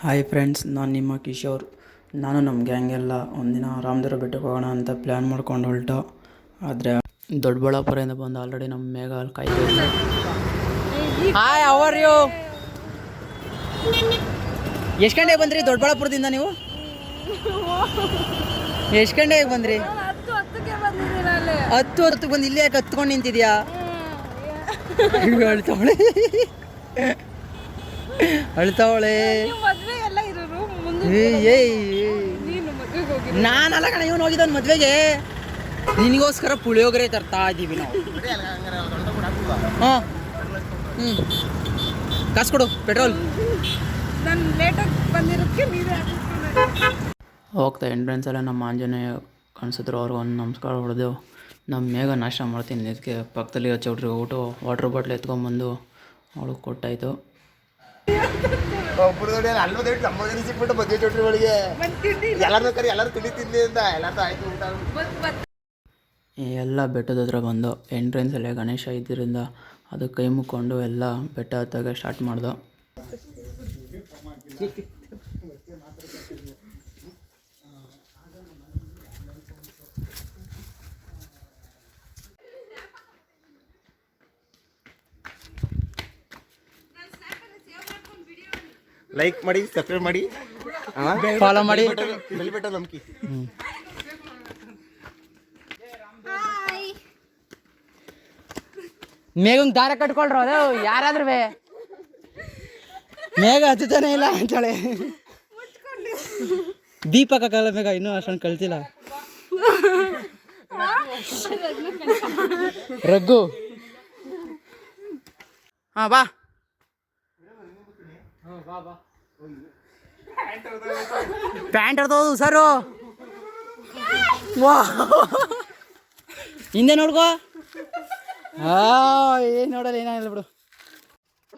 Hi friends, ನಾನು ನಿಮ್ಮ ಕಿಶೋರ್. ನಾನು ನಮ್ಮ ಗ್ಯಾಂಗ್ ಎಲ್ಲ ಒಂದಿನ ರಾಮದೇವ್ರ ಬೆಟ್ಟಕ್ಕೆ ಹೋಗೋಣ ಅಂತ ಪ್ಲ್ಯಾನ್ ಮಾಡ್ಕೊಂಡು ಹೊರಟು. ಆದರೆ ದೊಡ್ಡಬಳ್ಳಾಪುರದಿಂದ ಬಂದು ಆಲ್ರೆಡಿ ನಮ್ಮ ಮೇಘ ಅಲ್ಲಿ ಕಾಯ್ತಾ. Hi, how are you? ಎಷ್ಟು ಗಂಟೆಗೆ ಬಂದ್ರಿ ದೊಡ್ಡಬಳ್ಳಾಪುರದಿಂದ ನೀವು? ಎಷ್ಟು ಗಂಟೆಗೆ ಬಂದ್ರಿ? 10:10 ಬಂದು ಇಲ್ಲಿ ಯಾಕೆ ಹತ್ಕೊಂಡು ನಿಂತಿದ್ಯಾ? ಅಳ್ತಾವಳೆ. ನಾನಲ್ಲ ಕಣ, ಇವನು ಹೋಗಿದ್ದಾನೆ ಮದ್ವೆಗೆ. ನಿನಗೋಸ್ಕರ ಪುಳಿಯೋಗರೆ ತರ್ತಾ ಇದ್ದೀವಿ ನಾವು. ಹಾಂ, ಕಾಸು ಕೊಡು, ಪೆಟ್ರೋಲ್. ಹೋಗ್ತಾ ಎಂಟ್ರೆನ್ಸಲ್ಲೇ ನಮ್ಮ ಆಂಜನೇಯ ಕಾಣಿಸಿದ್ರು. ಅವ್ರಿಗೆ ಒಂದು ನಮಸ್ಕಾರ ಹೊಡೆದೆವು. ನಮ್ಮ ಮೇಘ ನಾಷ್ಟ ಮಾಡ್ತೀನಿ ಇದಕ್ಕೆ ಪಕ್ಕದಲ್ಲಿ ಚೌಟ್ರಿಗೆ ಹೋಗ್ಬಿಟ್ಟು ವಾಟ್ರ್ ಬಾಟ್ಲ್ ಎತ್ಕೊಂಡ್ಬಂದು ಅವಳಿಗೆ ಕೊಟ್ಟಾಯಿತು. ಎಲ್ಲ ಬೆಟ್ಟದ ಹತ್ರ ಬಂದು ಎಂಟ್ರೆನ್ಸಲ್ಲೇ ಗಣೇಶ ಇದ್ದರಿಂದ ಅದು ಕೈ ಮುಕ್ಕೊಂಡು ಎಲ್ಲ ಬೆಟ್ಟ ಹತ್ತಾಗ ಸ್ಟಾರ್ಟ್ ಮಾಡ್ದು. ಲೈಕ್ ಮಾಡಿ, ಸಬ್ಸ್ಕ್ರೈಬ್ ಮಾಡಿ, ಫಾಲೋ ಮಾಡಿ, ಬೆಲ್ ಬಟನ್ ನಮ್ಕಿ. ಮೇಘಂಗೆ ದಾರ ಕಟ್ಕೊಳ್ರ, ಅದು ಯಾರಾದ್ರೂ ಮೇಘ ಹಚ್ಚತಾನೆ ಇಲ್ಲ ಅಂತೇಳಿ ದೀಪಕ ಕಾಲ ಮೇಘ ಇನ್ನೂ ಅಷ್ಟೊಂದು ಕಳ್ತಿಲ್ಲ. ರಘು, ಹಾಂ ಬಾ. ಪ್ಯಾಂಟ್ ಹರ್ದೋದು ಸರು. ವಾ, ಹಿಂದೆ ನೋಡ್ಕೋ. ಏನು ನೋಡಲ್ಲ, ಏನಾಗಿಲ್ಲ ಬಿಡು.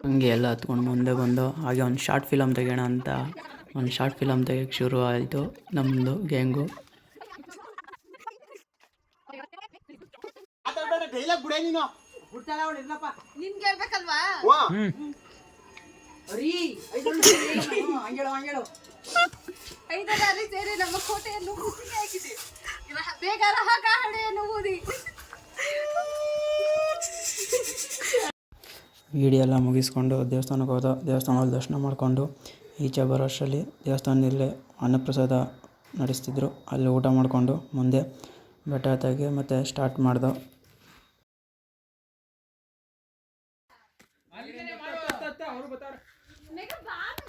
ಹಂಗೆ ಎಲ್ಲ ಹತ್ಕೊಂಡು ಮುಂದೆ ಬಂದು ಹಾಗೆ ಒಂದು ಶಾರ್ಟ್ ಫಿಲಮ್ ತೆಗೋಣ ಅಂತ ಒಂದು ಶಾರ್ಟ್ ಫಿಲಮ್ ತೆಗಿಯೋಕ್ಕೆ ಶುರು ಆಯಿತು ನಮ್ಮದು ಗ್ಯಾಂಗು. ವಿಡಿಯೋ ಎಲ್ಲ ಮುಗಿಸ್ಕೊಂಡು ದೇವಸ್ಥಾನಕ್ಕೆ ಹೋದ. ದೇವಸ್ಥಾನದಲ್ಲಿ ದರ್ಶನ ಮಾಡಿಕೊಂಡು ಈಚೆ ಬರೋಷ್ಟರಲ್ಲಿ ದೇವಸ್ಥಾನದಲ್ಲೇ ಅನ್ನಪ್ರಸಾದ ನಡೆಸ್ತಿದ್ರು. ಅಲ್ಲಿ ಊಟ ಮಾಡಿಕೊಂಡು ಮುಂದೆ ಬೆಟ್ಟ ಹತ್ತಕ್ಕೆ ಮತ್ತೆ ಸ್ಟಾರ್ಟ್ ಮಾಡ್ದೋ.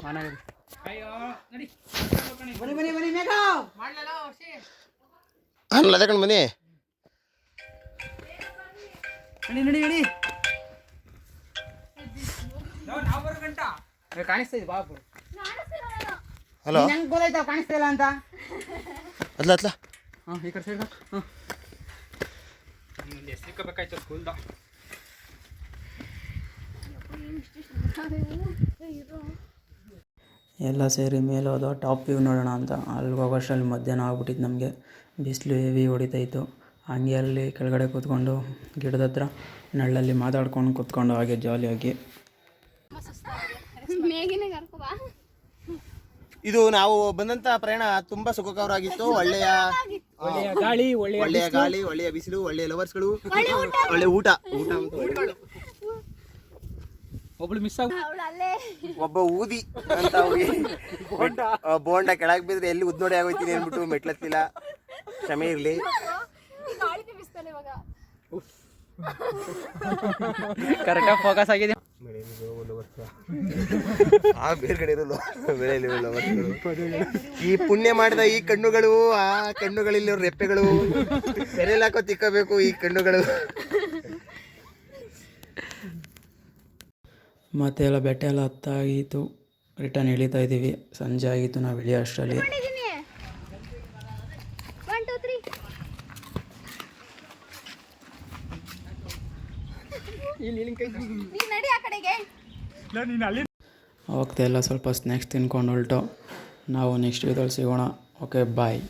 ಮನೆ ಕಾಣಿಸ್ತಾ ಇದೆ ಬಾಬು. ಹಲೋ, ಗೊತ್ತಾಯ್ತಾ ಕಾಣಿಸ್ತಾ ಇಲ್ಲ ಅಂತ? ಅದ್ಲ ಅದ್ಲ ಹಾಂ, ಈ ಕಡೆ ಸೈಡ್. ಹಾಂ, ಸಿಕ್ಕಬೇಕಾಯ್ತು ಸ್ಕೂಲ್ದ. ಎಲ್ಲ ಸೇರಿ ಮೇಲೆ ಹೋದೋ ಟಾಪ್ ವ್ಯೂ ನೋಡೋಣ ಅಂತ. ಅಲ್ಲಿಗೆ ಹೋಗೋಷ್ಟರಲ್ಲಿ ಮಧ್ಯಾಹ್ನ ಆಗ್ಬಿಟ್ಟಿತ್ತು. ನಮಗೆ ಬಿಸಿಲು ಹೆವಿ ಹೊಡಿತಾಯಿತ್ತು. ಹಂಗೆ ಅಲ್ಲಿ ಕೆಳಗಡೆ ಕೂತ್ಕೊಂಡು ಗಿಡದ ಹತ್ರ ನೆರಳಲ್ಲಿ ಮಾತಾಡ್ಕೊಂಡು ಕೂತ್ಕೊಂಡು ಹಾಗೆ ಜಾಲಿಯಾಗಿ. ಇದು ನಾವು ಬಂದಂತ ಪ್ರಯಾಣ ತುಂಬಾ ಸುಖಕರವಾಗಿತ್ತು. ಒಳ್ಳೆಯ ಗಾಳಿ, ಒಳ್ಳೆಯ ಬಿಸಿಲು, ಒಳ್ಳೆಯ ಲವರ್ಸ್ಗಳು, ಒಳ್ಳೆ ಊಟ. ಒಬ್ಳು ಮಿಸ್ ಆಗ, ಒಬ್ಬ ಊದಿ ಅಂತ ಬೋಂಡ ಕೆಳಗೆ ಬಿದ್ರೆ ಎಲ್ಲಿ ಉದ್ನೋಡಿ ಆಗೋಯ್ತೀನಿ ಅಂದ್ಬಿಟ್ಟು ಮೆಟ್ಲತ್ತಿಲ್ಲ. ಕ್ಷಮೆ ಇರ್ಲಿ. ಕರೆಕ್ಟಾಗಿ ಫೋಕಸ್ ಆಗಿದೆ. ಬೇರೆ ಕಡೆ ಇರಲ್ಲ ಈ ಪುಣ್ಯ ಮಾಡಿದ ಈ ಕಣ್ಣುಗಳು, ಆ ಕಣ್ಣುಗಳಲ್ಲಿ ರೆಪ್ಪೆಗಳು ಸೆರೆಯಲ್ಲಿ ಹಾಕೋ ತಿಕ್ಕಬೇಕು ಈ ಕಣ್ಣುಗಳು. ಮತ್ತೆ ಎಲ್ಲ ಬೆಟ್ಟ ಎಲ್ಲ ಹತ್ತಾಗಿತ್ತು. ರಿಟರ್ನ್ ಇಳಿತಾ ಇದ್ದೀವಿ. ಸಂಜೆ ಆಗಿತ್ತು ನಾವು ಇಳಿಯೋ ಅಷ್ಟರಲ್ಲಿ. ಹೋಗ್ತಾ ಎಲ್ಲ ಸ್ವಲ್ಪ ಸ್ನ್ಯಾಕ್ಸ್ ತಿನ್ಕೊಂಡು ಹೊರಟು. ನಾವು ನೆಕ್ಸ್ಟ್ ವಿಡಿಯೋದಲ್ಲಿ ಸಿಗೋಣ. ಓಕೆ, ಬಾಯ್.